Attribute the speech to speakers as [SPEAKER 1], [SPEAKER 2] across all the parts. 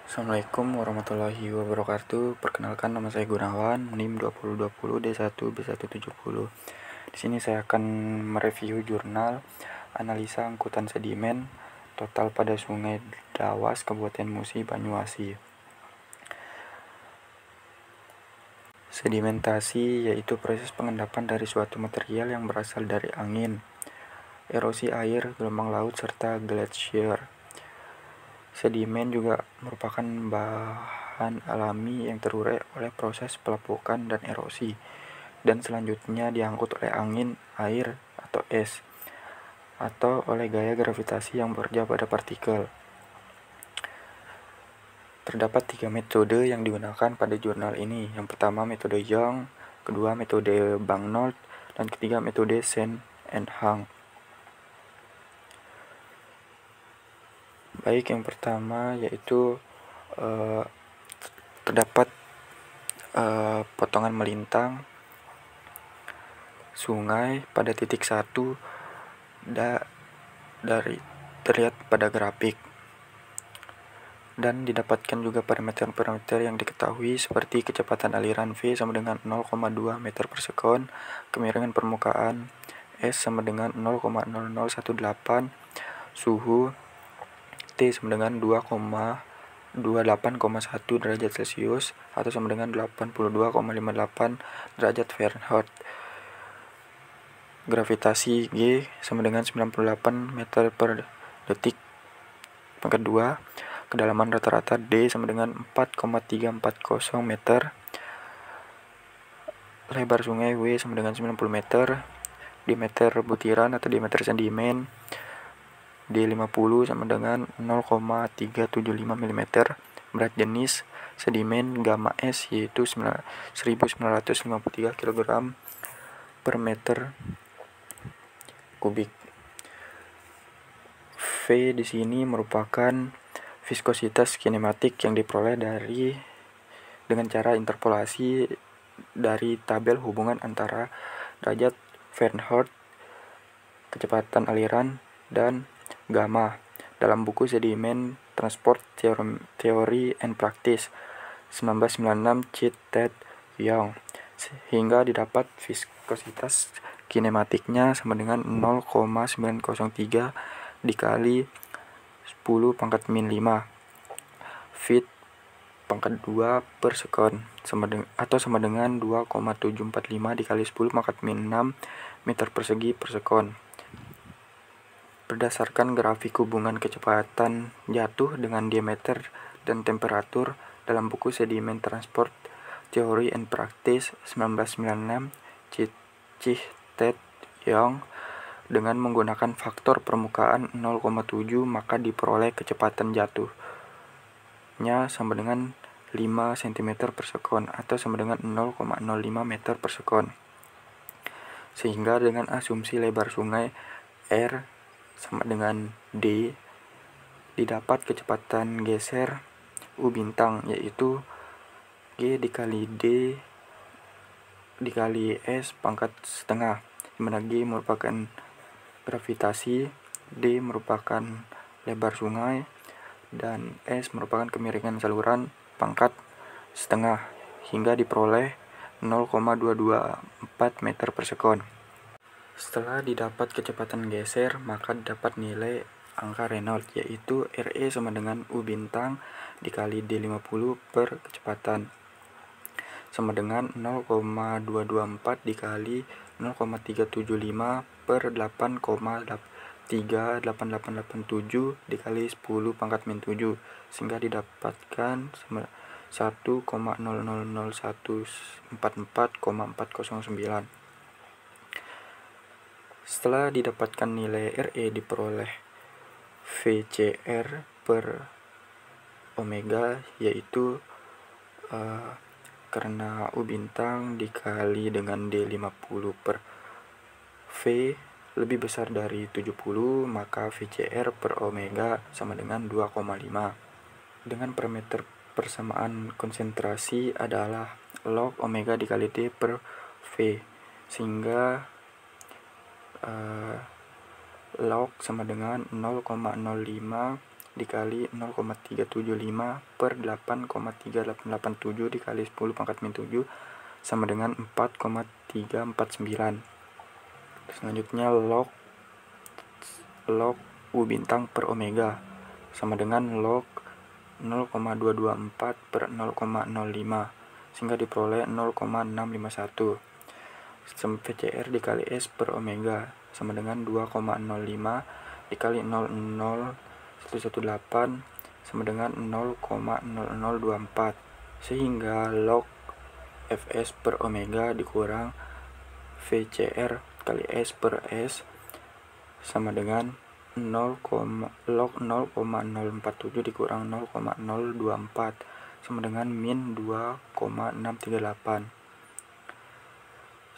[SPEAKER 1] Assalamualaikum warahmatullahi wabarakatuh. Perkenalkan, nama saya Gunawan, NIM 2020 D1B170. Di sini saya akan mereview jurnal analisa angkutan sedimen total pada Sungai Dawas, Kabupaten Musi, Banyuasi. Sedimentasi yaitu proses pengendapan dari suatu material yang berasal dari angin, erosi air, gelombang laut, serta glasier. Sedimen juga merupakan bahan alami yang terurai oleh proses pelepukan dan erosi, dan selanjutnya diangkut oleh angin, air, atau es, atau oleh gaya gravitasi yang bekerja pada partikel. Terdapat 3 metode yang digunakan pada jurnal ini. Yang pertama metode Young, kedua metode Bagnall, dan ketiga metode Shen and Hang. Baik, yang pertama yaitu terdapat potongan melintang sungai pada titik 1 dari terlihat pada grafik, dan didapatkan juga parameter-parameter yang diketahui seperti kecepatan aliran V sama dengan 0,2 meter per sekon, kemiringan permukaan S sama dengan 0,0018, suhu T sama dengan 28,1 derajat Celcius atau sama dengan 82,58 derajat Fahrenheit. Gravitasi G sama dengan 98 meter per detik. Yang kedua, kedalaman rata-rata D sama dengan 4,340 meter. Lebar sungai W sama dengan 90 meter. Diameter butiran atau diameter sedimen D50 sama dengan 0,375 mm. Berat jenis sedimen gamma S yaitu 1953 kg per meter kubik. V di sini merupakan viskositas kinematik yang diperoleh dengan cara interpolasi dari tabel hubungan antara derajat Fahrenheit, kecepatan aliran, dan gamma dalam buku Sedimen Transport Theory and Practice 1996 Chit Ted Young, sehingga didapat viskositas kinematiknya sama dengan 0,903 dikali 10⁻⁵ feet pangkat 2 per sekon atau sama dengan 2,745 dikali 10⁻⁶ meter persegi per sekon. Berdasarkan grafik hubungan kecepatan jatuh dengan diameter dan temperatur dalam buku Sedimen Transport Theory and Practice 1996 Chit Ted Young, dengan menggunakan faktor permukaan 0,7 maka diperoleh kecepatan jatuhnya sama dengan 5 cm per sekon atau sama dengan 0,05 meter per sekon. Sehingga dengan asumsi lebar sungai R sama dengan D, didapat kecepatan geser U bintang yaitu G dikali D dikali S pangkat setengah, dimana G merupakan gravitasi, D merupakan lebar sungai, dan S merupakan kemiringan saluran pangkat setengah, hingga diperoleh 0,224 meter per sekon. Setelah didapat kecepatan geser, maka didapat nilai angka Reynolds yaitu RE sama dengan U bintang dikali D50 per kecepatan sama dengan 0,224 dikali 0,375 per 8,38887 dikali 10⁻⁷, sehingga didapatkan 1,0001444,409. Setelah didapatkan nilai RE, diperoleh VCR per omega yaitu karena U bintang dikali dengan D50 per V lebih besar dari 70, maka VCR per omega sama dengan 2,5. Dengan parameter persamaan konsentrasi adalah log omega dikali D per V, sehingga log sama dengan 0,05 dikali 0,375 per 8,3887 dikali 10 pangkat min 7 sama dengan 4,349. Selanjutnya log U bintang per omega sama dengan log 0,224 per 0,05 sehingga diperoleh 0,651. VCR dikali S per omega sama dengan 2,05 dikali 0,0118 sama dengan 0,0024 sehingga log Fs per omega dikurang VCR kali S per S sama dengan log 0,047 dikurang 0,024 sama dengan min 2,638.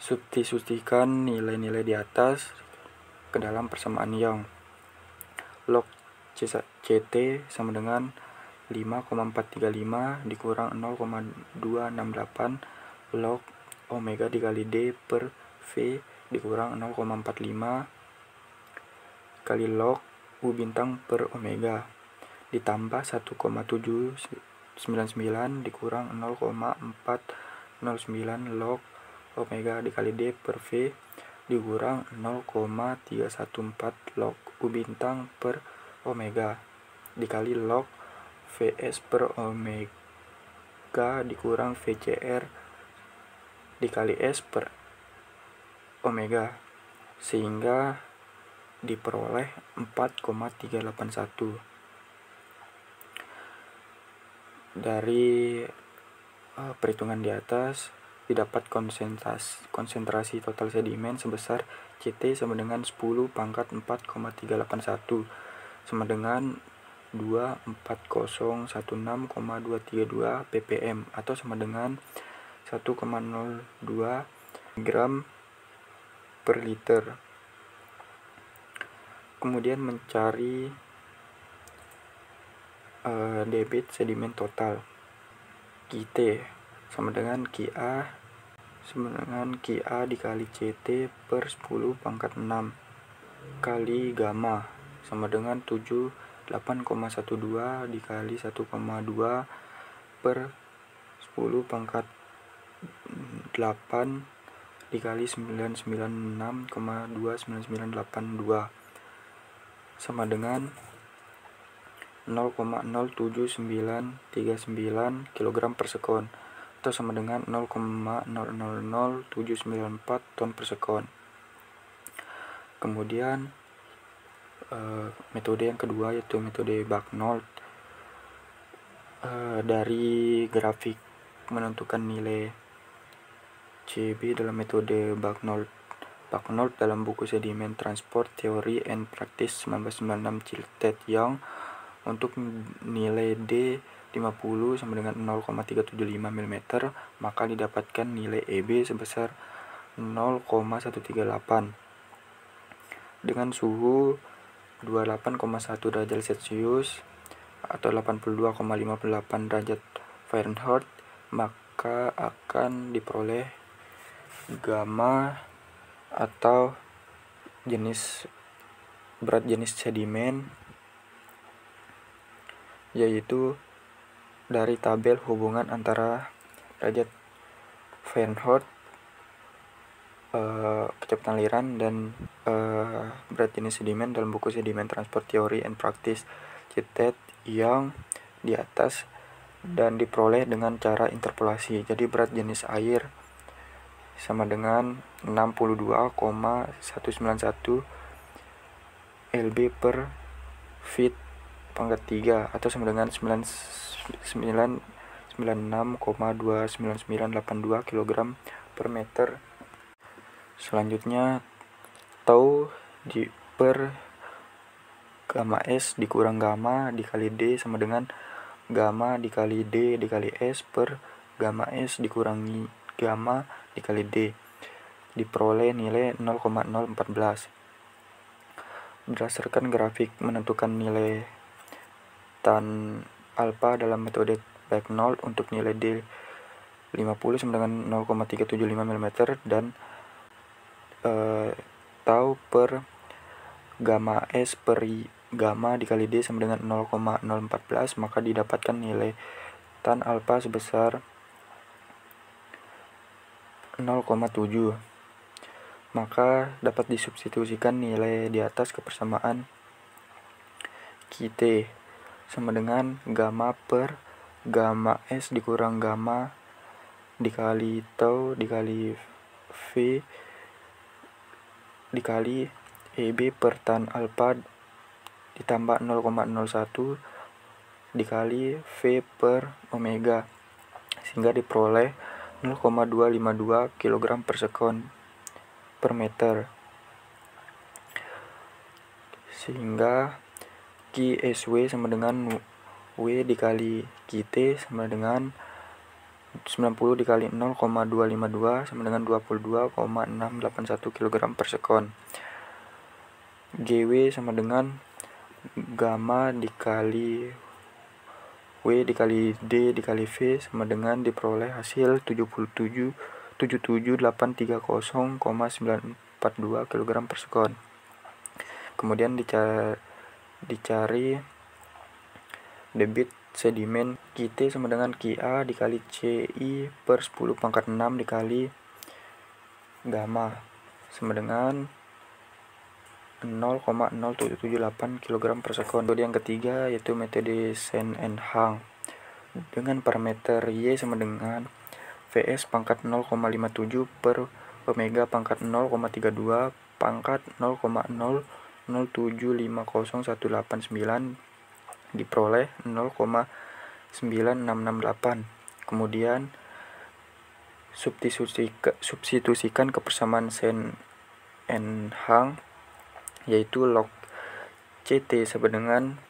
[SPEAKER 1] Substitusikan nilai-nilai di atas ke dalam persamaan Young. Log CT sama dengan 5,435 dikurang 0,268 log omega dikali D per V dikurang 0,45 kali log U bintang per omega ditambah 1,799 dikurang 0,409 log omega dikali D per V dikurang 0,314 log U bintang per omega dikali log Vs per omega dikurang VCR dikali S per omega sehingga diperoleh 4,381. Dari perhitungan di atas didapat konsentrasi total sedimen sebesar CT sama dengan 10 pangkat 4,381 sama dengan 24016,232 ppm atau sama dengan 1,02 gram per liter. Kemudian mencari debit sedimen total. QT sama dengan QA dikali CT per 10 pangkat 6 kali gamma sama dengan 78,12 dikali 1,2 per 10 pangkat 8 dikali 996,29982 sama dengan 0,07939 kg per sekon atau sama dengan 0,000794 ton per sekon. Kemudian metode yang kedua yaitu metode Bagnold. Dari grafik menentukan nilai CB dalam metode Bagnold dalam buku Sedimen Transport Theory and Practice 1996 Chilted Young untuk nilai D 50 sama dengan 0,375 mm maka didapatkan nilai EB sebesar 0,138 dengan suhu 28,1 derajat Celcius atau 82,58 derajat Fahrenheit, maka akan diperoleh gamma atau berat jenis sedimen, yaitu dari tabel hubungan antara derajat Fahrenheit, kecepatan aliran, dan berat jenis sedimen dalam buku Sedimen Transport Theory and Practice Chilted Young di atas dan diperoleh dengan cara interpolasi. Jadi berat jenis air sama dengan 62,191 lb per feet pangkat 3 atau sama dengan 96,29982 kg per meter. Selanjutnya tau per gamma S dikurang gamma dikali D sama dengan gamma dikali D dikali S per gamma S dikurangi gamma dikali D, diperoleh nilai 0,014. Berdasarkan grafik menentukan nilai tan alpha dalam metode Bagnold untuk nilai D 50 sama dengan 0,375 mm dan tau per gamma S per gamma dikali D sama dengan 0,014, maka didapatkan nilai tan alfa sebesar 0,7. Maka dapat disubstitusikan nilai di atas ke persamaan QT sama dengan gamma per gamma S dikurang gamma dikali tau dikali V dikali EB per tan alfa ditambah 0,01 dikali V per omega, sehingga diperoleh 0,252 kg per sekon per meter. Sehingga QSW sama dengan W dikali QT sama dengan 90 dikali 0,252 sama dengan 22,681 kg per sekon. GW sama dengan gamma dikali W dikali D dikali V sama dengan diperoleh hasil 77.830,942 kg per sekon. Kemudian dicari debit sedimen QT sama dengan QA dikali CI per 10 pangkat 6 dikali gamma sama dengan 0,0778 kg per sekon. Metode yang ketiga yaitu metode Shen and Hang dengan parameter Y sama dengan Vs pangkat 0,57 per omega pangkat 0,32 pangkat 0,0075018,9 diperoleh 0,9668. Kemudian substitusikan ke persamaan Shen and Hang yaitu log CT sama dengan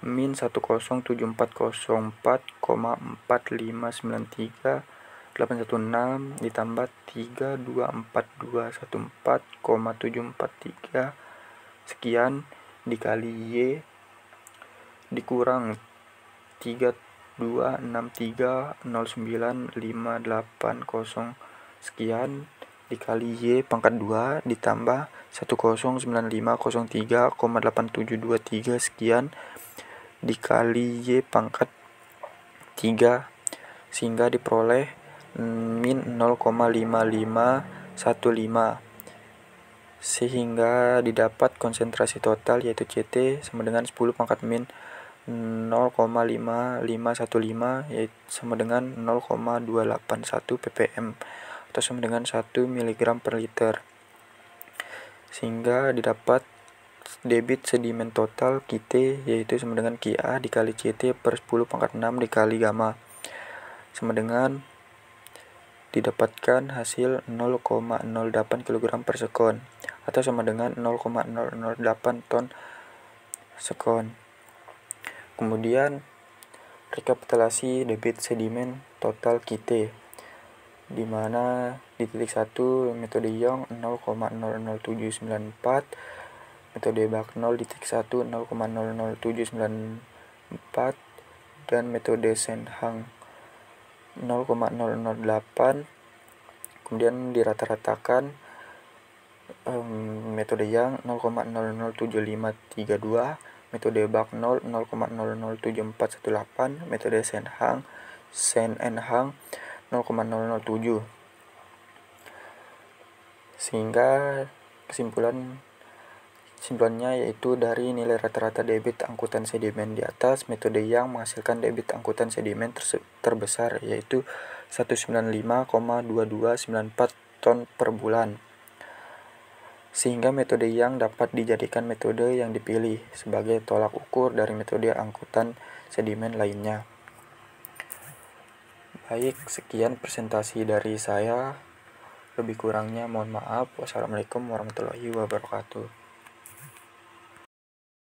[SPEAKER 1] min 107.404,4593,816 ditambah 324214,743 sekian dikali Y dikurang 326309,580 sekian dikali Y pangkat 2 ditambah 109503,8723 sekian dikali Y pangkat 3 sehingga diperoleh min 0,5515 sehingga didapat konsentrasi total yaitu CT sama dengan 10 pangkat min 0,5515 yaitu sama dengan 0,281 ppm atau sama dengan 1 mg per liter, sehingga didapat debit sedimen total QT yaitu sama dengan QA dikali CT per 10 pangkat 6 dikali gamma sama dengan didapatkan hasil 0,08 kg per sekon atau sama dengan 0,008 ton sekon. Kemudian rekapitulasi debit sedimen total QT di mana di titik 1 metode Young 0,00794, metode Bucknell di titik 1 0,00794 dan metode Shen Hang 0,008. Kemudian dirata-ratakan metode Young 0,007532, metode Bucknell 0,007418, metode Shen and Hang 0,007, sehingga kesimpulannya yaitu dari nilai rata-rata debit angkutan sedimen di atas, metode yang menghasilkan debit angkutan sedimen terbesar yaitu 195,2294 ton per bulan, sehingga metode yang dapat dijadikan metode yang dipilih sebagai tolak ukur dari metode angkutan sedimen lainnya. Baik, sekian presentasi dari saya. Lebih kurangnya mohon maaf. Wassalamualaikum warahmatullahi wabarakatuh.